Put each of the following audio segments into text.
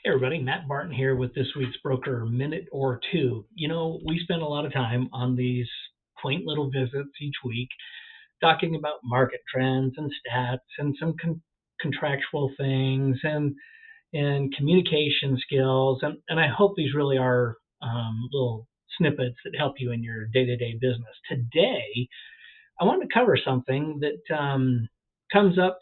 Hey everybody, Matt Barton here with this week's Broker Minute or Two. You know, we spend a lot of time on these quaint little visits each week talking about market trends and stats and some contractual things and communication skills. And I hope these really are little snippets that help you in your day-to-day business. Today, I want to cover something that comes up,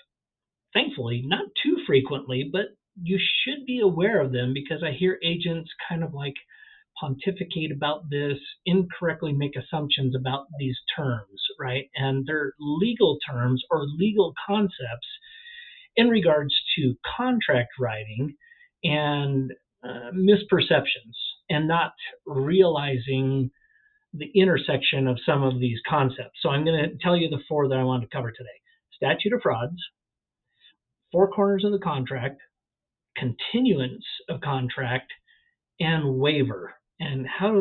thankfully, not too frequently, but you should be aware of them because I hear agents kind of like pontificate about this, incorrectly make assumptions about these terms, right? And they're legal terms or legal concepts in regards to contract writing and misperceptions and not realizing the intersection of some of these concepts. So I'm going to tell you the four that I want to cover today. Statute of Frauds, four corners of the contract, continuance of contract, and waiver. And how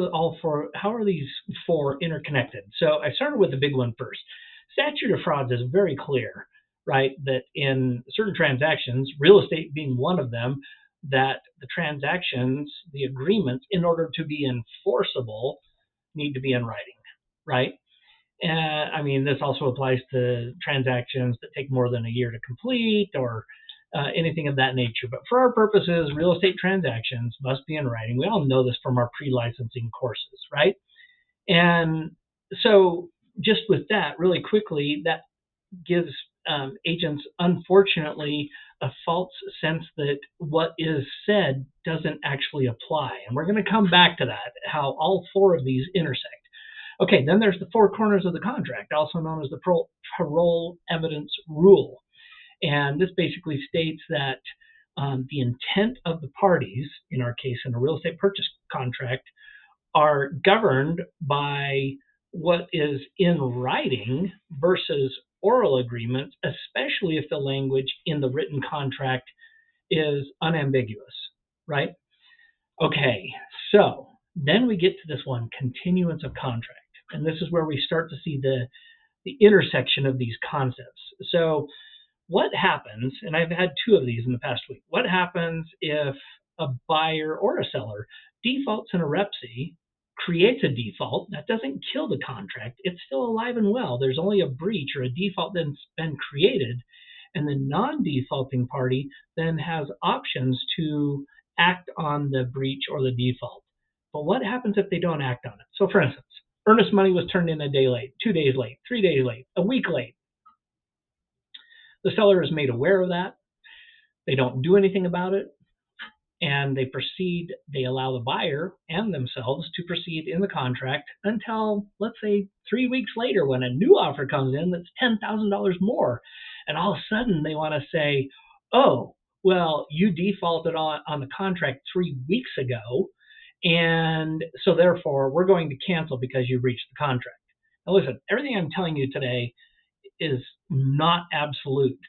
are these four interconnected? So I started with the big one first. Statute of Frauds is very clear, right, that in certain transactions, real estate being one of them, that the transactions, the agreements, in order to be enforceable, need to be in writing, right? I mean, this also applies to transactions that take more than a year to complete or anything of that nature. But for our purposes, real estate transactions must be in writing. We all know this from our pre-licensing courses, right? And so just with that, really quickly, that gives agents, unfortunately, a false sense that what is said doesn't actually apply. And we're going to come back to that, how all four of these intersect. Okay, then there's the four corners of the contract, also known as the parole evidence rule. And this basically states that the intent of the parties, in our case in a real estate purchase contract, are governed by what is in writing versus oral agreements, especially if the language in the written contract is unambiguous, right? Okay, so then we get to this one, continuance of contract. And this is where we start to see the intersection of these concepts. So what happens, and I've had two of these in the past week, what happens if a buyer or a seller defaults in a REPSI, creates a default, that doesn't kill the contract, it's still alive and well. There's only a breach or a default that's been created, and the non-defaulting party then has options to act on the breach or the default. But what happens if they don't act on it? So for instance, earnest money was turned in a day late, 2 days late, 3 days late, a week late. The seller is made aware of that. They don't do anything about it. And they allow the buyer and themselves to proceed in the contract until, let's say, 3 weeks later when a new offer comes in that's $10,000 more. And all of a sudden they want to say, oh, well, you defaulted on the contract 3 weeks ago. And so therefore we're going to cancel because you breached the contract. Now listen, everything I'm telling you today is not absolute,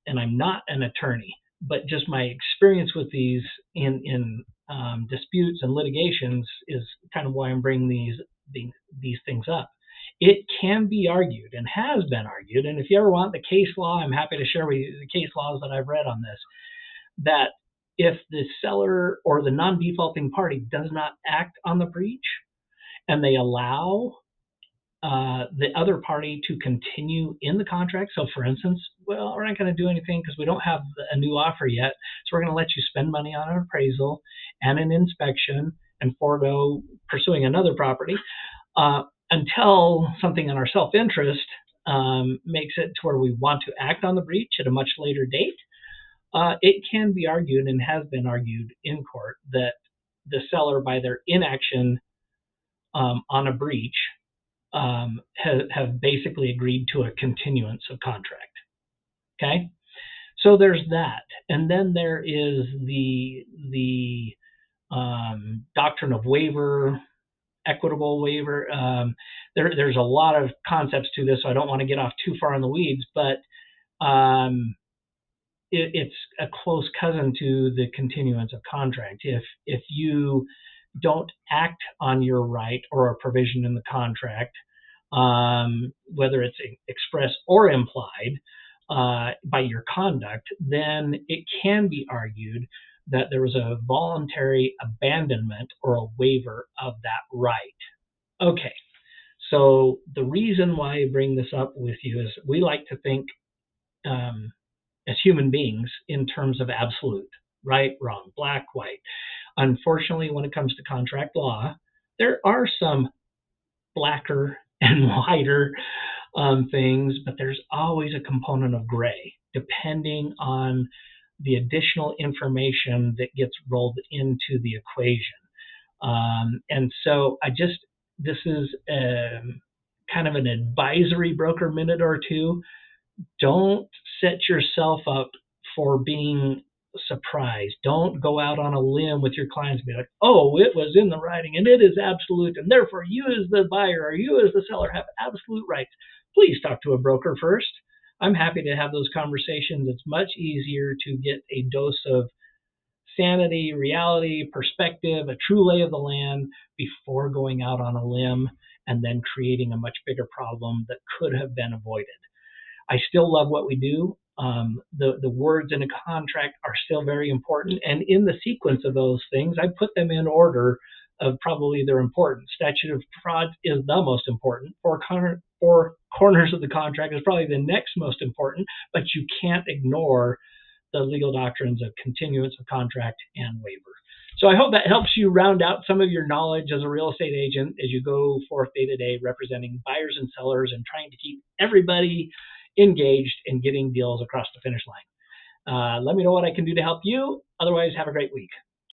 and I'm not an attorney, but just my experience with these in disputes and litigations is kind of why I'm bringing these things up. It can be argued and has been argued, and if you ever want the case law, I'm happy to share with you the case laws that I've read on this, that if the seller or the non-defaulting party does not act on the breach and they allow the other party to continue in the contract. So for instance, well, we're not going to do anything because we don't have a new offer yet. So we're going to let you spend money on an appraisal and an inspection and forego pursuing another property until something in our self-interest makes it to where we want to act on the breach at a much later date. It can be argued and has been argued in court that the seller, by their inaction on a breach, have basically agreed to a continuance of contract. Okay, so there's that, and then there is the doctrine of waiver, equitable waiver. There's a lot of concepts to this, so I don't want to get off too far in the weeds, but it's a close cousin to the continuance of contract. If you don't act on your right or a provision in the contract, whether it's express or implied by your conduct, then it can be argued that there was a voluntary abandonment or a waiver of that right. Okay, so the reason why I bring this up with you is we like to think as human beings in terms of absolute, right, wrong, black, white. Unfortunately, when it comes to contract law, there are some blacker and whiter things, but there's always a component of gray, depending on the additional information that gets rolled into the equation. And so this is kind of an advisory broker minute or two. Don't set yourself up for being surprised. Don't go out on a limb with your clients and be like, oh, it was in the writing and it is absolute, and therefore you as the buyer or you as the seller have absolute rights. Please talk to a broker first. I'm happy to have those conversations. It's much easier to get a dose of sanity, reality, perspective, a true lay of the land before going out on a limb and then creating a much bigger problem that could have been avoided. I still love what we do. The words in a contract are still very important. And in the sequence of those things, I put them in order of probably their importance. Statute of Frauds is the most important. Four corners of the contract is probably the next most important, but you can't ignore the legal doctrines of continuance of contract and waiver. So I hope that helps you round out some of your knowledge as a real estate agent as you go forth day to day representing buyers and sellers and trying to keep everybody engaged in getting deals across the finish line. Let me know what I can do to help you. Otherwise, have a great week.